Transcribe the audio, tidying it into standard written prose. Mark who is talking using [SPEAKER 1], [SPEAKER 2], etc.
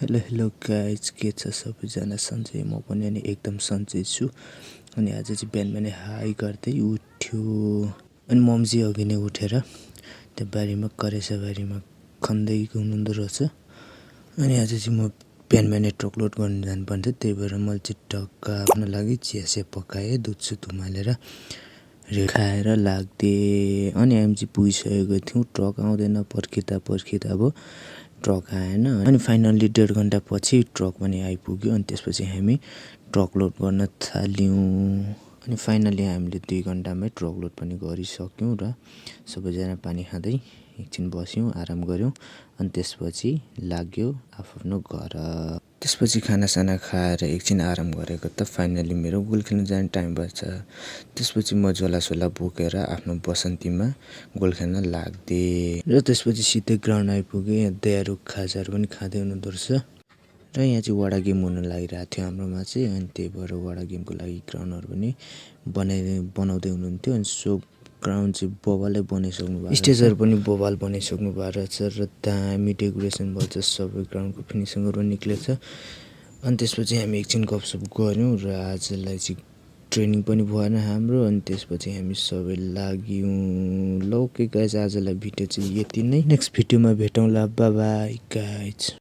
[SPEAKER 1] Hello guys, के छ सबैजना? सन्चै? म पनि अनि एकदम सन्चै छु। अनि आज चाहिँ बिहान हाई गर्दै उठ्यो अनि मम्जी अघि नै उठेर त्यो बारीमा करेसाबारीमा खन्दै हुनुहुँदो रहेछ। अनि आज चाहिँ म बिहान ट्रक लोड गर्न जानुपर्थ्यो, त्यही भएर मैले चाहिँ टक्क आफ्नो लागि चियासिया पकाएँ, दुधसुध उमालेर खाएर लाग्दिएँ। अनि हामी चाहिँ पुगिसकेको थियौँ। ट्रक आउँदैन पर्खिँदा अब ट्रक आएन। अनि फाइनल्ली 1.5 घन्टा पछि ट्रक पनि आइपुग्यो। अनि त्यसपछि हामी ट्रक लोड गर्न थाल्यौँ। अनि फाइनल्ली हामीले 2 घन्टामै ट्रक लोड पनि गरिसक्यौँ र सबैजना पानी खाँदै एकछिन बस्यौँ, आराम गऱ्यौँ। अनि त्यसपछि लाग्यो आफ्नो घर। त्यसपछि खानासाना खाएर एकछिन आराम गरेको त फाइनल्ली मेरो गोल खेल्न जाने टाइम भएछ। त्यसपछि म झोलासोला बोकेर आफ्नो बसन्तीमा गोल खेल्न लाग्दिएँ र त्यसपछि सिधै ग्राउन्ड आइपुगेँ। दयारु खाजाहरू पनि खाँदै हुनुहुँदो रहेछ र यहाँ चाहिँ वडा गेम हुन लागिरहेको थियो हाम्रोमा चाहिँ। अनि त्यही भएर वडा गेमको लागि ग्राउन्डहरू पनि बनाउँदै हुनुहुन्थ्यो। अनि सो ग्राउन्ड चाहिँ बबालै बनाइसक्नु भएको छ, स्टेजहरू पनि बबाल बनाइसक्नु भएको रहेछ र दामी डेकोरेसन भएछ। सबै ग्राउन्डको फिनिसिङहरू निक्लेछ। अनि त्यसपछि हामी एकछिन गफसफ गऱ्यौँ र आजलाई चाहिँ ट्रेनिङ पनि भएन हाम्रो। अनि त्यसपछि हामी सबै लाग्यौँ। ल ओके गाइज, आजलाई भिडियो चाहिँ यति नै। नेक्स्ट भिडियोमा भेटौँला। By by guys.